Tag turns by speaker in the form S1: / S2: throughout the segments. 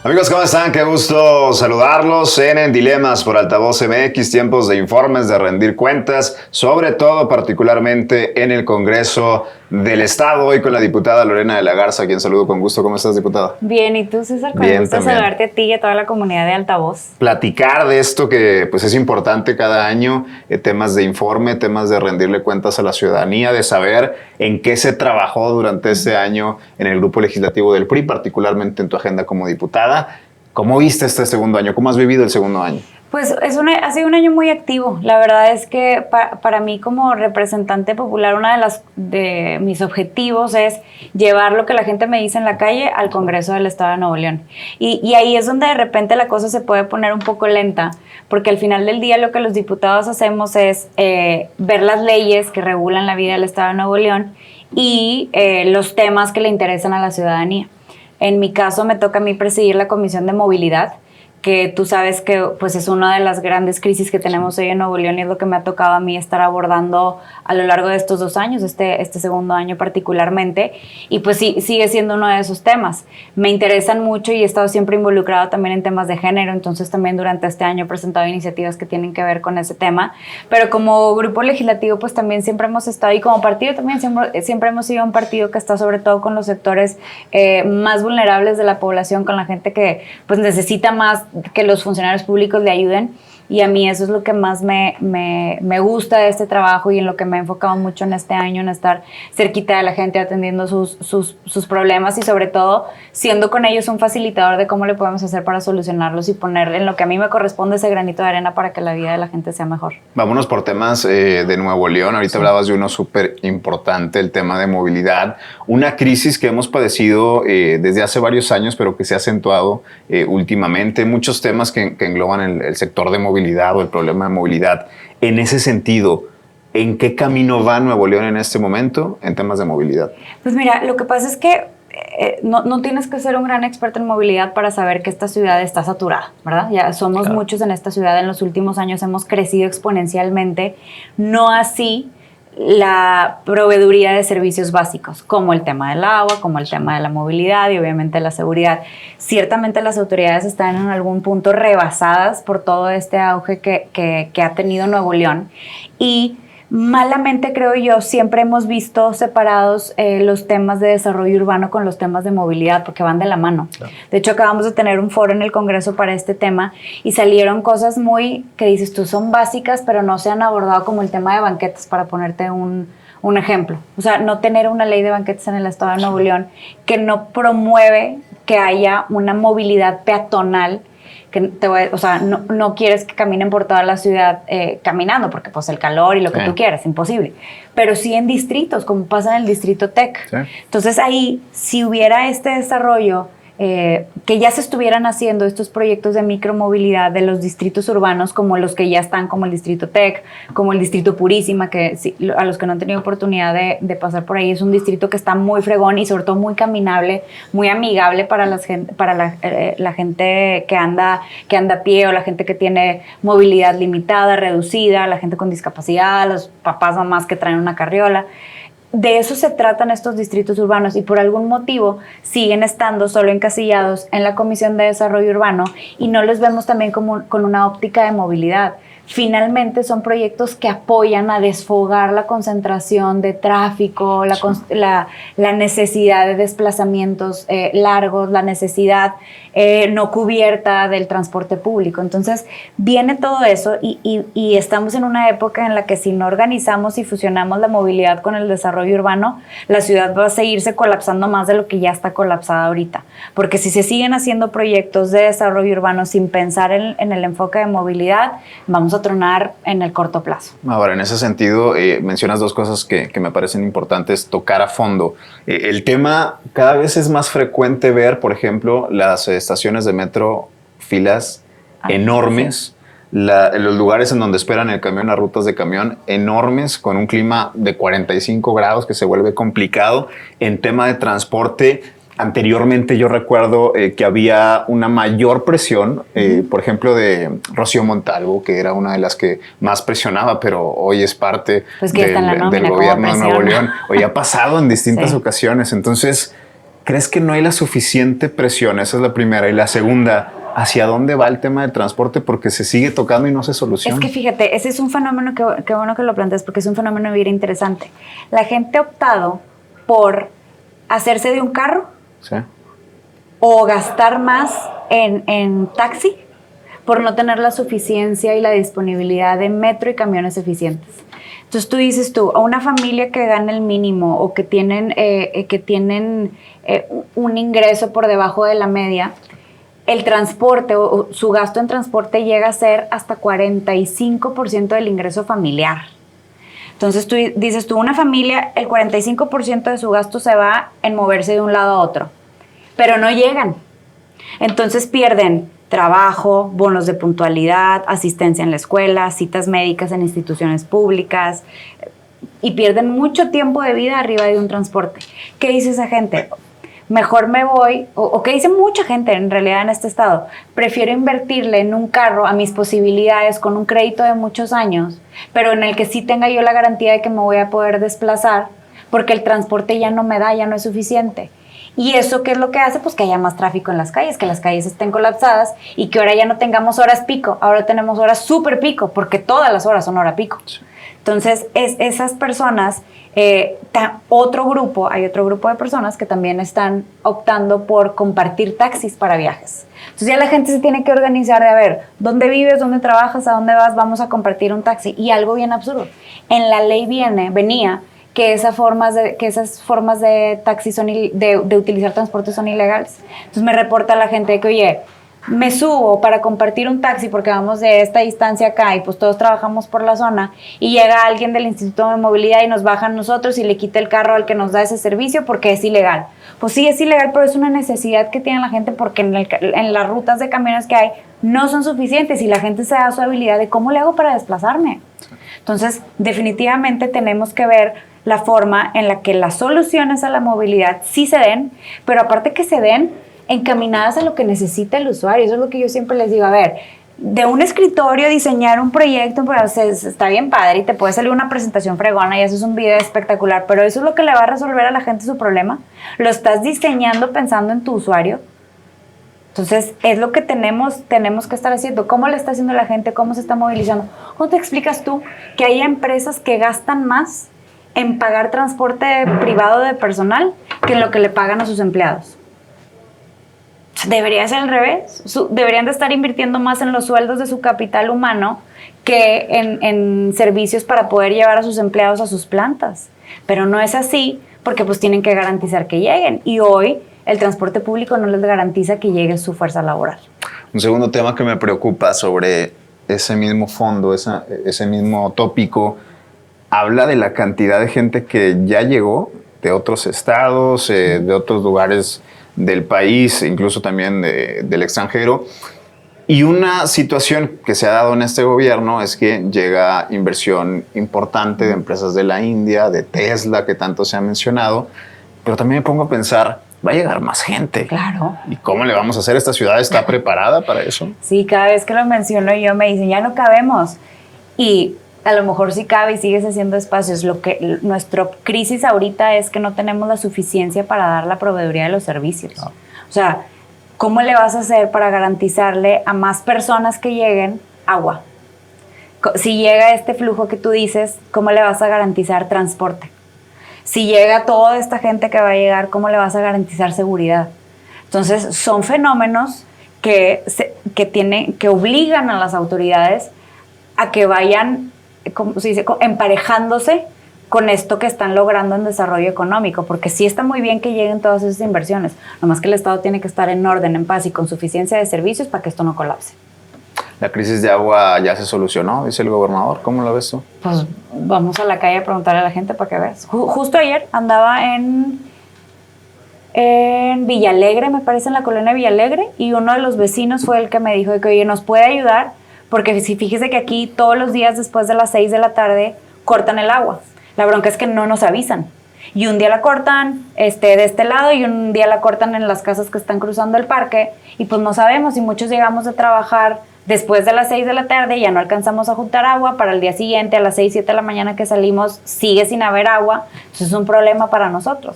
S1: Amigos, ¿cómo están? Qué gusto saludarlos en Dilemas por Altavoz MX, tiempos de informes, de rendir cuentas, sobre todo particularmente en el Congreso del Estado, hoy con la diputada Lorena de la Garza, a quien saludo con gusto. ¿Cómo estás, diputada?
S2: Bien, ¿y tú, César? Con
S1: Bien,
S2: gusto
S1: también.
S2: saludarte a ti y a toda la comunidad de Altavoz.
S1: Platicar de esto que pues es importante cada año, temas de informe, temas de rendirle cuentas a la ciudadanía, de saber en qué se trabajó durante este año en el grupo legislativo del PRI, particularmente en tu agenda como diputada. ¿Cómo viste este segundo año? ¿Cómo has vivido el segundo año?
S2: Pues ha sido un año muy activo. La verdad es que para mí como representante popular, uno de mis objetivos es llevar lo que la gente me dice en la calle al Congreso del Estado de Nuevo León. Y ahí es donde de repente la cosa se puede poner un poco lenta, porque al final del día lo que los diputados hacemos es ver las leyes que regulan la vida del Estado de Nuevo León y los temas que le interesan a la ciudadanía. En mi caso me toca a mí presidir la Comisión de Movilidad, que tú sabes que pues es una de las grandes crisis que tenemos hoy en Nuevo León y es lo que me ha tocado a mí estar abordando a lo largo de estos 2 años, este segundo año particularmente, y pues sí, sigue siendo uno de esos temas. Me interesan mucho y he estado siempre involucrado también en temas de género, entonces también durante este año he presentado iniciativas que tienen que ver con ese tema, pero como grupo legislativo pues también siempre hemos estado, y como partido también siempre hemos sido un partido que está sobre todo con los sectores más vulnerables de la población, con la gente que pues necesita más que los funcionarios públicos le ayuden, y a mí eso es lo que más me gusta de este trabajo y en lo que me he enfocado mucho en este año, en estar cerquita de la gente, atendiendo sus problemas y sobre todo siendo con ellos un facilitador de cómo le podemos hacer para solucionarlos y poner en lo que a mí me corresponde ese granito de arena para que la vida de la gente sea mejor.
S1: Vámonos por temas de Nuevo León. Ahorita hablabas de uno súper importante, el tema de movilidad. Una crisis que hemos padecido desde hace varios años, pero que se ha acentuado últimamente. Muchos temas que engloban el sector de movilidad o el problema de movilidad. En ese sentido, ¿en qué camino va Nuevo León en este momento en temas de movilidad?
S2: Pues mira, lo que pasa es que no tienes que ser un gran experto en movilidad para saber que esta ciudad está saturada, ¿verdad? Ya somos muchos en esta ciudad, en los últimos años hemos crecido exponencialmente, no así la proveeduría de servicios básicos, como el tema del agua, como el tema de la movilidad y obviamente la seguridad. Ciertamente las autoridades están en algún punto rebasadas por todo este auge que ha tenido Nuevo León, y malamente, creo yo, siempre hemos visto separados los temas de desarrollo urbano con los temas de movilidad, porque van de la mano. Claro. De hecho, acabamos de tener un foro en el Congreso para este tema y salieron cosas muy, que dices tú, son básicas, pero no se han abordado, como el tema de banquetas, para ponerte un ejemplo. O sea, no tener una ley de banquetas en el Estado de Nuevo León que no promueve que haya una movilidad peatonal, que no quieres que caminen por toda la ciudad caminando, porque pues el calor y lo que tú quieras, imposible. Pero sí en distritos, como pasa en el distrito TEC. Sí. Entonces ahí, si hubiera este desarrollo, que ya se estuvieran haciendo estos proyectos de micromovilidad de los distritos urbanos, como los que ya están, como el distrito TEC, como el distrito Purísima, que a los que no han tenido oportunidad de pasar por ahí, es un distrito que está muy fregón y sobre todo muy caminable, muy amigable para la gente que anda a pie, o la gente que tiene movilidad limitada, reducida, la gente con discapacidad, los papás, mamás que traen una carriola. De eso se tratan estos distritos urbanos, y por algún motivo siguen estando solo encasillados en la Comisión de Desarrollo Urbano y no los vemos también como con una óptica de movilidad. Finalmente son proyectos que apoyan a desfogar la concentración de tráfico, la necesidad de desplazamientos largos, la necesidad no cubierta del transporte público. Entonces viene todo eso y estamos en una época en la que si no organizamos y fusionamos la movilidad con el desarrollo urbano, la ciudad va a seguirse colapsando más de lo que ya está colapsada ahorita. Porque si se siguen haciendo proyectos de desarrollo urbano sin pensar en el enfoque de movilidad, vamos a tronar en el corto plazo.
S1: Ahora, en ese sentido, mencionas dos cosas que me parecen importantes tocar a fondo. El tema, cada vez es más frecuente ver, por ejemplo, las estaciones de metro, filas enormes, sí. Los lugares en donde esperan el camión, las rutas de camión enormes, con un clima de 45 grados que se vuelve complicado. En tema de transporte, anteriormente yo recuerdo que había una mayor presión, por ejemplo, de Rocío Montalvo, que era una de las que más presionaba, pero hoy es parte
S2: del
S1: gobierno de Nuevo León. Hoy ha pasado en distintas ocasiones. Entonces, ¿crees que no hay la suficiente presión? Esa es la primera. Y la segunda, ¿hacia dónde va el tema del transporte? Porque se sigue tocando y no se soluciona.
S2: Es que fíjate, ese es un fenómeno que bueno que lo planteas, porque es un fenómeno bien interesante. La gente ha optado por hacerse de un carro,
S1: Sí.
S2: o gastar más en taxi por no tener la suficiencia y la disponibilidad de metro y camiones eficientes. Entonces tú, a una familia que gana el mínimo o que tienen un ingreso por debajo de la media, el transporte o su gasto en transporte llega a ser hasta 45% del ingreso familiar. Entonces tú, una familia, el 45% de su gasto se va en moverse de un lado a otro, pero no llegan. Entonces pierden trabajo, bonos de puntualidad, asistencia en la escuela, citas médicas en instituciones públicas y pierden mucho tiempo de vida arriba de un transporte. ¿Qué dice esa gente? Mejor me voy, o que dice mucha gente en realidad en este estado, prefiero invertirle en un carro a mis posibilidades con un crédito de muchos años, pero en el que sí tenga yo la garantía de que me voy a poder desplazar, porque el transporte ya no me da, ya no es suficiente. ¿Y eso qué es lo que hace? Pues que haya más tráfico en las calles, que las calles estén colapsadas y que ahora ya no tengamos horas pico, ahora tenemos horas súper pico, porque todas las horas son hora pico. Entonces, esas personas, hay otro grupo de personas que también están optando por compartir taxis para viajes. Entonces ya la gente se tiene que organizar de, a ver, ¿dónde vives? ¿Dónde trabajas? ¿A dónde vas? Vamos a compartir un taxi. Y algo bien absurdo. En la ley venía que esas formas de taxi de utilizar transporte son ilegales. Entonces me reporta la gente que, oye, me subo para compartir un taxi porque vamos de esta distancia acá y pues todos trabajamos por la zona y llega alguien del Instituto de Movilidad y nos bajan nosotros y le quita el carro al que nos da ese servicio porque es ilegal. Pues sí, es ilegal, pero es una necesidad que tiene la gente porque en las rutas de camiones que hay no son suficientes y la gente se da su habilidad de cómo le hago para desplazarme. Entonces, definitivamente tenemos que ver la forma en la que las soluciones a la movilidad sí se den, pero aparte que se den encaminadas a lo que necesita el usuario. Eso es lo que yo siempre les digo. A ver, de un escritorio diseñar un proyecto, pues está bien padre y te puede salir una presentación fregona y haces un video espectacular, pero eso es lo que le va a resolver a la gente su problema. Lo estás diseñando pensando en tu usuario. Entonces, es lo que tenemos que estar haciendo. ¿Cómo le está haciendo la gente? ¿Cómo se está movilizando? ¿Cómo te explicas tú que hay empresas que gastan más en pagar transporte privado de personal que en lo que le pagan a sus empleados? Debería ser al revés. Deberían de estar invirtiendo más en los sueldos de su capital humano que en servicios para poder llevar a sus empleados a sus plantas. Pero no es así porque pues tienen que garantizar que lleguen. Y hoy el transporte público no les garantiza que llegue su fuerza laboral.
S1: Un segundo tema que me preocupa sobre ese mismo fondo, ese mismo tópico, habla de la cantidad de gente que ya llegó de otros estados, de otros lugares del país, incluso también del extranjero. Y una situación que se ha dado en este gobierno es que llega inversión importante de empresas de la India, de Tesla, que tanto se ha mencionado, pero también me pongo a pensar, va a llegar más gente.
S2: Claro.
S1: ¿Y cómo le vamos a hacer? ¿Esta ciudad está preparada para eso?
S2: Sí, cada vez que lo menciono yo me dicen, ya no cabemos. Y a lo mejor sí cabe y sigues haciendo espacios. Nuestra crisis ahorita es que no tenemos la suficiencia para dar la proveeduría de los servicios. No. O sea, ¿cómo le vas a hacer para garantizarle a más personas que lleguen agua? Si llega este flujo que tú dices, ¿cómo le vas a garantizar transporte? Si llega toda esta gente que va a llegar, ¿cómo le vas a garantizar seguridad? Entonces, son fenómenos que obligan a las autoridades a que vayan, como se dice, emparejándose con esto que están logrando en desarrollo económico, porque sí está muy bien que lleguen todas esas inversiones, nomás que el Estado tiene que estar en orden, en paz y con suficiencia de servicios para que esto no colapse.
S1: La crisis de agua ya se solucionó, dice el gobernador. ¿Cómo lo ves tú?
S2: Pues vamos a la calle a preguntarle a la gente para que veas. Justo ayer andaba en Villalegre, me parece, en la colonia Villalegre, y uno de los vecinos fue el que me dijo que, oye, ¿nos puede ayudar? Porque si fíjese que aquí todos los días después de las 6 de la tarde cortan el agua. La bronca es que no nos avisan. Y un día la cortan de este lado y un día la cortan en las casas que están cruzando el parque y pues no sabemos, y muchos llegamos a trabajar después de las 6 de la tarde, ya no alcanzamos a juntar agua, para el día siguiente a las 6, 7 de la mañana que salimos sigue sin haber agua, entonces es un problema para nosotros.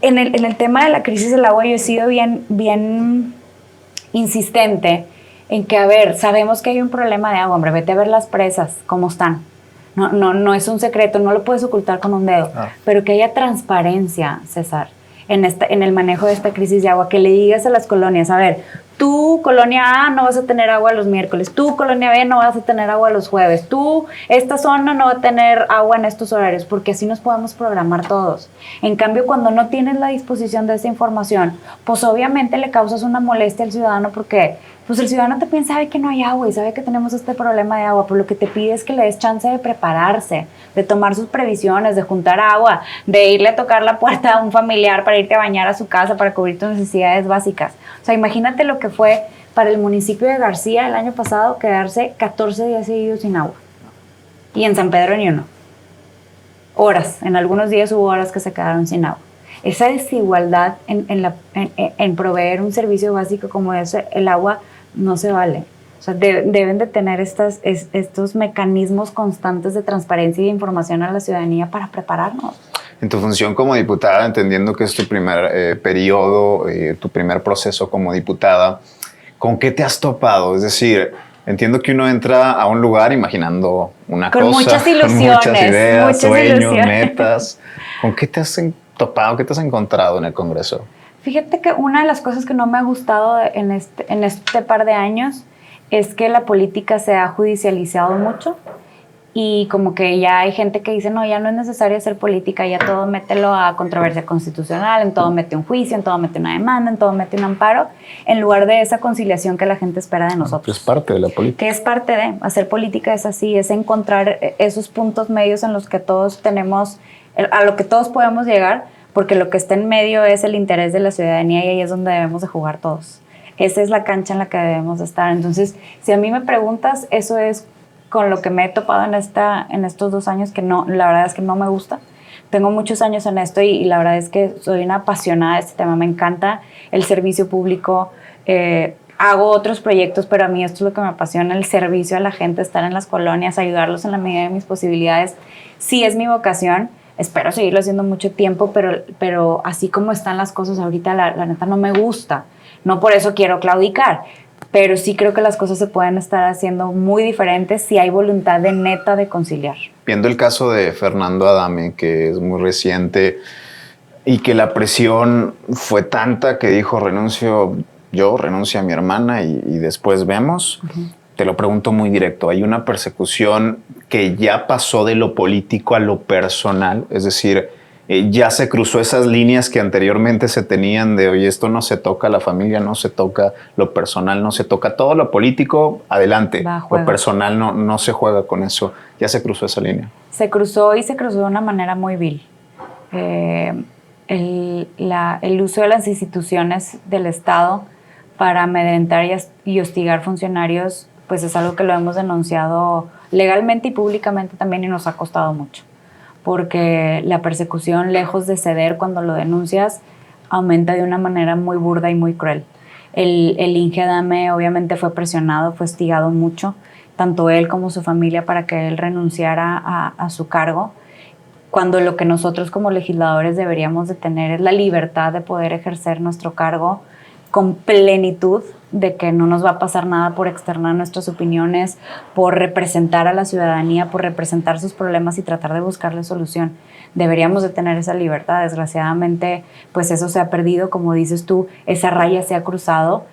S2: En el tema de la crisis del agua yo he sido bien insistente en que, a ver, sabemos que hay un problema de agua, hombre, vete a ver las presas, cómo están. No es un secreto, no lo puedes ocultar con un dedo, pero que haya transparencia, César, en el manejo de esta crisis de agua, que le digas a las colonias, a ver, tú, colonia A, no vas a tener agua los miércoles, tú, colonia B, no vas a tener agua los jueves, tú, esta zona no va a tener agua en estos horarios, porque así nos podemos programar todos. En cambio, cuando no tienes la disposición de esa información, pues obviamente le causas una molestia al ciudadano, porque pues el ciudadano también sabe que no hay agua y sabe que tenemos este problema de agua, pero lo que te pide es que le des chance de prepararse, de tomar sus previsiones, de juntar agua, de irle a tocar la puerta a un familiar para irte a bañar a su casa, para cubrir tus necesidades básicas. O sea, imagínate lo que fue para el municipio de García el año pasado quedarse 14 días seguidos sin agua. Y en San Pedro ni uno. Horas, en algunos días hubo horas que se quedaron sin agua. Esa desigualdad en proveer un servicio básico como ese, el agua, no se vale. O sea, deben de tener estos mecanismos constantes de transparencia y de información a la ciudadanía para prepararnos.
S1: En tu función como diputada, entendiendo que es tu primer periodo, tu primer proceso como diputada, ¿con qué te has topado? Es decir, entiendo que uno entra a un lugar imaginando una cosa,
S2: muchas ilusiones,
S1: con muchas ideas,
S2: muchas
S1: sueños,
S2: ilusiones.
S1: Metas. ¿Con qué te has topado? ¿Qué te has encontrado en el Congreso?
S2: Fíjate que una de las cosas que no me ha gustado en este par de años es que la política se ha judicializado mucho y como que ya hay gente que dice, no, ya no es necesario hacer política, ya todo mételo a controversia constitucional, en todo mete un juicio, en todo mete una demanda, en todo mete un amparo, en lugar de esa conciliación que la gente espera de nosotros.
S1: Es parte de la política.
S2: Que es parte de hacer política, es así, es encontrar esos puntos medios en los que todos tenemos, a lo que todos podemos llegar, porque lo que está en medio es el interés de la ciudadanía y ahí es donde debemos de jugar todos. Esa es la cancha en la que debemos de estar. Entonces, si a mí me preguntas, eso es con lo que me he topado en estos 2 años, que no, la verdad es que no me gusta. Tengo muchos años en esto y la verdad es que soy una apasionada de este tema. Me encanta el servicio público. Hago otros proyectos, pero a mí esto es lo que me apasiona, el servicio a la gente, estar en las colonias, ayudarlos en la medida de mis posibilidades. Sí es mi vocación. Espero seguirlo haciendo mucho tiempo, pero así como están las cosas ahorita, la neta no me gusta. No por eso quiero claudicar, pero sí creo que las cosas se pueden estar haciendo muy diferentes si hay voluntad de neta de conciliar. Viendo
S1: el caso de Fernando Adame, que es muy reciente y que la presión fue tanta que dijo renuncio a mi hermana y después vemos. Te lo pregunto muy directo, ¿hay una persecución que ya pasó de lo político a lo personal? Es decir, ya se cruzó esas líneas que anteriormente se tenían de, oye, esto no se toca, la familia no se toca, lo personal no se toca, todo lo político, adelante. Lo personal no se juega con eso. Ya se cruzó esa línea.
S2: Se cruzó y se cruzó de una manera muy vil. El uso de las instituciones del Estado para amedrentar y hostigar funcionarios, pues es algo que lo hemos denunciado legalmente y públicamente también y nos ha costado mucho. Porque la persecución, lejos de ceder cuando lo denuncias, aumenta de una manera muy burda y muy cruel. El Inge Adame obviamente fue presionado, fue hostigado mucho, tanto él como su familia, para que él renunciara a su cargo, cuando lo que nosotros como legisladores deberíamos de tener es la libertad de poder ejercer nuestro cargo con plenitud, de que no nos va a pasar nada por externar nuestras opiniones, por representar a la ciudadanía, por representar sus problemas y tratar de buscarle solución. Deberíamos de tener esa libertad. Desgraciadamente, pues eso se ha perdido, como dices tú, esa raya se ha cruzado,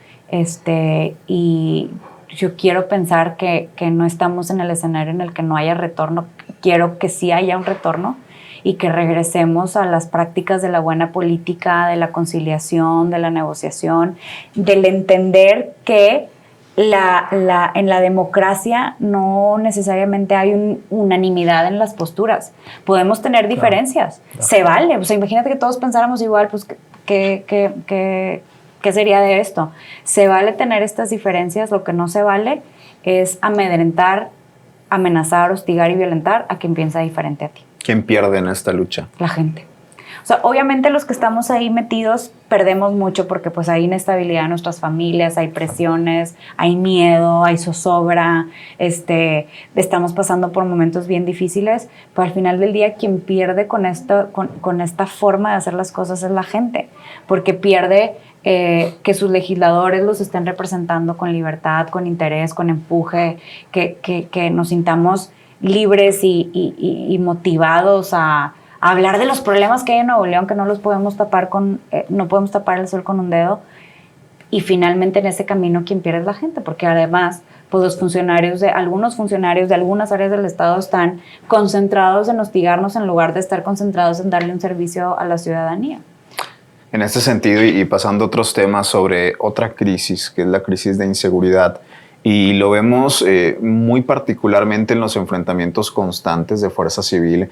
S2: y yo quiero pensar que no estamos en el escenario en el que no haya retorno. Quiero que sí haya un retorno y que regresemos a las prácticas de la buena política, de la conciliación, de la negociación, del entender que en la democracia no necesariamente hay unanimidad en las posturas. Podemos tener diferencias, se vale. O sea, imagínate que todos pensáramos igual, pues, ¿qué sería de esto? Se vale tener estas diferencias, lo que no se vale es amedrentar, amenazar, hostigar y violentar a quien piensa diferente a ti.
S1: ¿Quién pierde en esta lucha?
S2: La gente. O sea, obviamente los que estamos ahí metidos perdemos mucho porque pues hay inestabilidad en nuestras familias, hay presiones, hay miedo, hay zozobra, estamos pasando por momentos bien difíciles, pero al final del día quien pierde con esta forma de hacer las cosas es la gente, porque pierde que sus legisladores los estén representando con libertad, con interés, con empuje, que nos sintamos libres y motivados a hablar de los problemas que hay en Nuevo León, que no los podemos tapar no podemos tapar el sol con un dedo. Y finalmente en ese camino quien pierde es la gente, porque además pues algunos funcionarios de algunas áreas del Estado están concentrados en hostigarnos en lugar de estar concentrados en darle un servicio a la ciudadanía.
S1: En este sentido, y pasando a otros temas sobre otra crisis, que es la crisis de inseguridad, y lo vemos muy particularmente en los enfrentamientos constantes de fuerza civil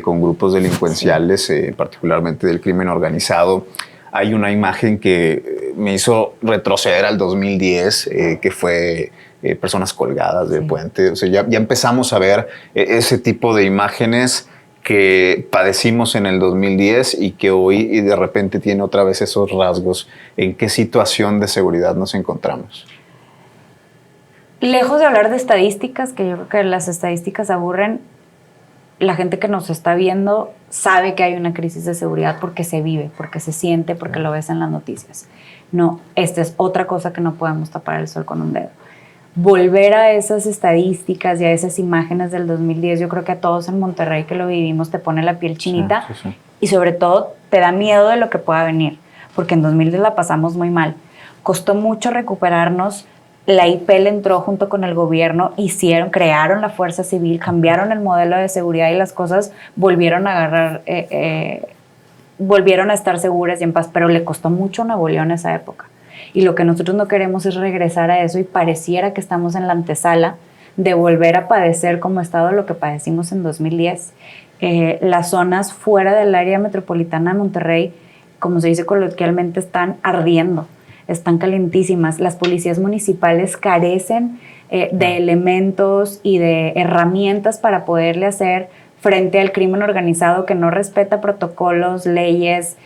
S1: con grupos delincuenciales, sí. Particularmente del crimen organizado. Hay una imagen que me hizo retroceder al 2010, que fue personas colgadas del puente. O sea, ya empezamos a ver ese tipo de imágenes que padecimos en el 2010 y que hoy de repente tiene otra vez esos rasgos. ¿En qué situación de seguridad nos encontramos?
S2: Lejos de hablar de estadísticas, que yo creo que las estadísticas aburren, la gente que nos está viendo sabe que hay una crisis de seguridad porque se vive, porque se siente, porque lo ves en las noticias. No, esta es otra cosa que no podemos tapar el sol con un dedo. Volver a esas estadísticas y a esas imágenes del 2010, yo creo que a todos en Monterrey que lo vivimos te pone la piel chinita, sí. Y sobre todo te da miedo de lo que pueda venir, porque en 2010 la pasamos muy mal. Costó mucho recuperarnos. La IP le entró junto con el gobierno, crearon la Fuerza Civil, cambiaron el modelo de seguridad y las cosas volvieron a volvieron a estar seguras y en paz, pero le costó mucho a Nuevo León esa época. Y lo que nosotros no queremos es regresar a eso y pareciera que estamos en la antesala de volver a padecer como estado lo que padecimos en 2010. Las zonas fuera del área metropolitana de Monterrey, como se dice coloquialmente, están ardiendo. Están calientísimas. Las policías municipales carecen de elementos y de herramientas para poderle hacer frente al crimen organizado que no respeta protocolos, leyes,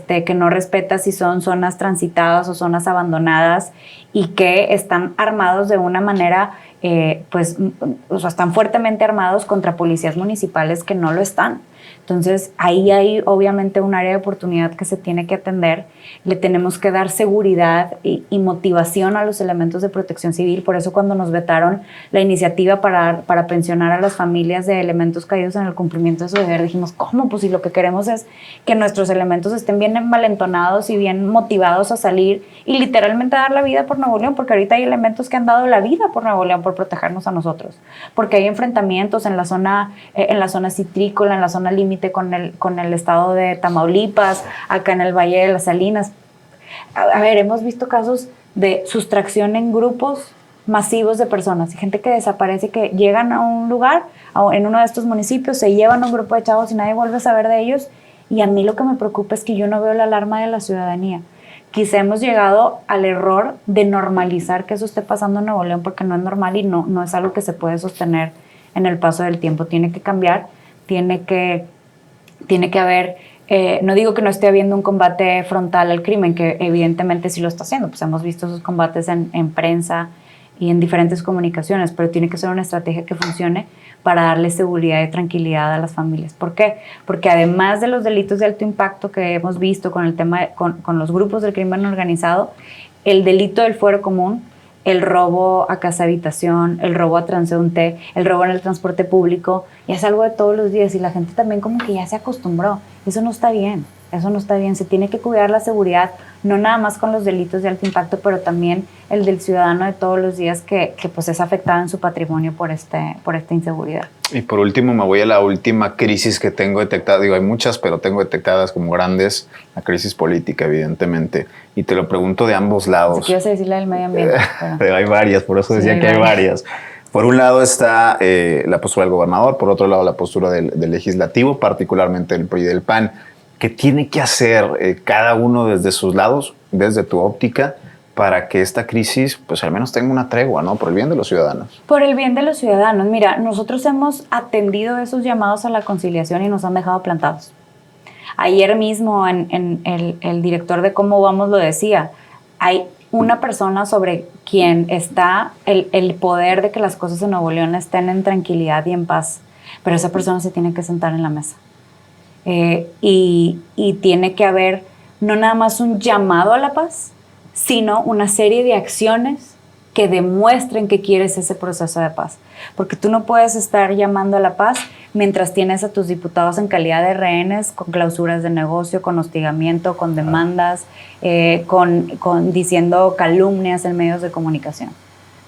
S2: que no respeta si son zonas transitadas o zonas abandonadas y que están armados de una manera, están fuertemente armados contra policías municipales que no lo están. Entonces, ahí hay obviamente un área de oportunidad que se tiene que atender. Le tenemos que dar seguridad y motivación a los elementos de protección civil. Por eso cuando nos vetaron la iniciativa para pensionar a las familias de elementos caídos en el cumplimiento de su deber, dijimos, ¿cómo? Pues si lo que queremos es que nuestros elementos estén bien envalentonados y bien motivados a salir y literalmente dar la vida por Nuevo León, porque ahorita hay elementos que han dado la vida por Nuevo León, por protegernos a nosotros. Porque hay enfrentamientos en la zona citrícola, en la zona límite con el estado de Tamaulipas, acá en el Valle de las Salinas. A ver, hemos visto casos de sustracción en grupos masivos de personas, gente que desaparece, que llegan a un lugar, en uno de estos municipios, se llevan a un grupo de chavos y nadie vuelve a saber de ellos. Y a mí lo que me preocupa es que yo no veo la alarma de la ciudadanía. Quizá hemos llegado al error de normalizar que eso esté pasando en Nuevo León, porque no es normal y no es algo que se puede sostener en el paso del tiempo. Tiene que cambiar, tiene que haber, no digo que no esté habiendo un combate frontal al crimen, que evidentemente sí lo está haciendo, pues hemos visto esos combates en prensa y en diferentes comunicaciones, pero tiene que ser una estrategia que funcione para darle seguridad y tranquilidad a las familias. ¿Por qué? Porque además de los delitos de alto impacto que hemos visto con el tema con los grupos del crimen organizado, el delito del fuero común, el robo a casa habitación, el robo a transeúnte, el robo en el transporte público, ya es algo de todos los días y la gente también como que ya se acostumbró. Eso no está bien, se tiene que cuidar la seguridad, no nada más con los delitos de alto impacto, pero también el del ciudadano de todos los días que pues es afectado en su patrimonio por esta inseguridad.
S1: Y por último me voy a la última crisis que tengo detectada, digo hay muchas, pero tengo detectadas como grandes, la crisis política evidentemente, y te lo pregunto de ambos lados.
S2: Si quieres decir la del medio ambiente.
S1: Pero hay varias, por eso decía que hay varias. Por un lado está la postura del gobernador, por otro lado la postura del legislativo, particularmente del PRI y del PAN. ¿Qué tiene que hacer cada uno desde sus lados, desde tu óptica, para que esta crisis pues al menos tenga una tregua, ¿no? Por el bien de los ciudadanos.
S2: Por el bien de los ciudadanos. Mira, nosotros hemos atendido esos llamados a la conciliación y nos han dejado plantados. Ayer mismo el director de Cómo Vamos lo decía, hay una persona sobre quien está el poder de que las cosas en Nuevo León estén en tranquilidad y en paz, pero esa persona se tiene que sentar en la mesa. Y tiene que haber no nada más un llamado a la paz, sino una serie de acciones que demuestren que quieres ese proceso de paz. Porque tú no puedes estar llamando a la paz mientras tienes a tus diputados en calidad de rehenes, con clausuras de negocio, con hostigamiento, con demandas, con diciendo calumnias en medios de comunicación.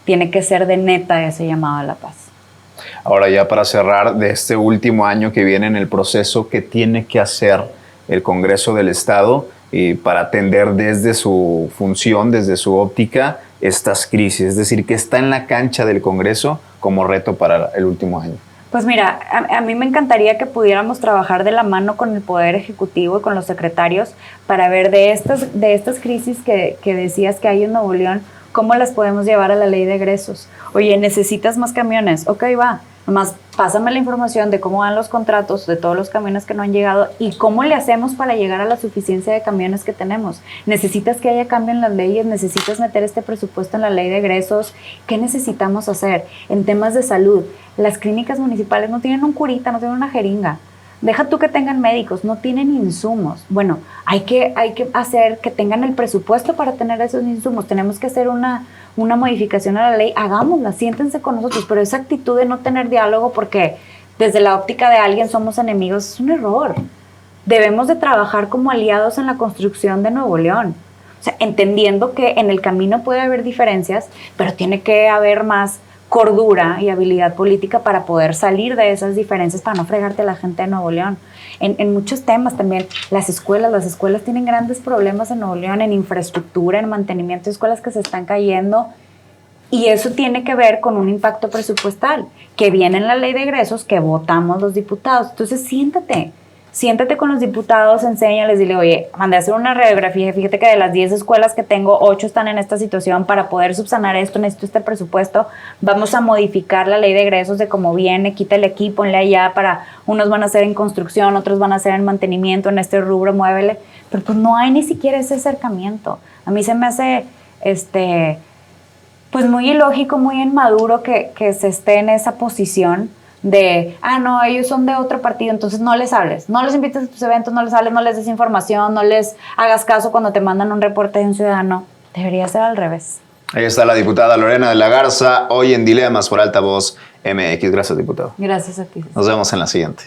S2: Tiene que ser de neta ese llamado a la paz.
S1: Ahora ya para cerrar, de este último año que viene en el proceso, ¿qué tiene que hacer el Congreso del Estado para atender desde su función, desde su óptica, estas crisis? Es decir, ¿qué está en la cancha del Congreso como reto para el último año?
S2: Pues mira, a mí me encantaría que pudiéramos trabajar de la mano con el Poder Ejecutivo y con los secretarios para ver de estas crisis que decías que hay en Nuevo León, cómo las podemos llevar a la ley de egresos. Oye, ¿necesitas más camiones? Ok, va. Nomás pásame la información de cómo van los contratos de todos los camiones que no han llegado y cómo le hacemos para llegar a la suficiencia de camiones que tenemos. ¿Necesitas que haya cambio en las leyes? ¿Necesitas meter este presupuesto en la ley de egresos? ¿Qué necesitamos hacer? En temas de salud, las clínicas municipales no tienen un curita, no tienen una jeringa. Deja tú que tengan médicos, no tienen insumos. Bueno, hay que hacer que tengan el presupuesto para tener esos insumos. Tenemos que hacer una modificación a la ley. Hagámosla, siéntense con nosotros. Pero esa actitud de no tener diálogo porque desde la óptica de alguien somos enemigos es un error. Debemos de trabajar como aliados en la construcción de Nuevo León. O sea, entendiendo que en el camino puede haber diferencias, pero tiene que haber más cordura y habilidad política para poder salir de esas diferencias, para no fregarte a la gente de Nuevo León. En muchos temas también, las escuelas tienen grandes problemas en Nuevo León, en infraestructura, en mantenimiento de escuelas que se están cayendo, y eso tiene que ver con un impacto presupuestal, que viene en la ley de egresos que votamos los diputados. Entonces siéntate con los diputados, enséñales, dile, oye, mandé a hacer una radiografía, fíjate que de las 10 escuelas que tengo, 8 están en esta situación, para poder subsanar esto, necesito este presupuesto, vamos a modificar la ley de egresos de cómo viene, quita el aquí, ponle allá, para unos van a ser en construcción, otros van a ser en mantenimiento, en este rubro, muévele, pero pues no hay ni siquiera ese acercamiento. A mí se me hace, pues muy ilógico, muy inmaduro que se esté en esa posición de, no, ellos son de otro partido, entonces no les hables, no les invites a tus eventos, no les hables, no les des información, no les hagas caso cuando te mandan un reporte de un ciudadano. Debería ser al revés.
S1: Ahí está la diputada Lorena de la Garza, hoy en Dilemas por Altavoz MX. Gracias, diputado.
S2: Gracias a ti.
S1: Nos vemos en la siguiente.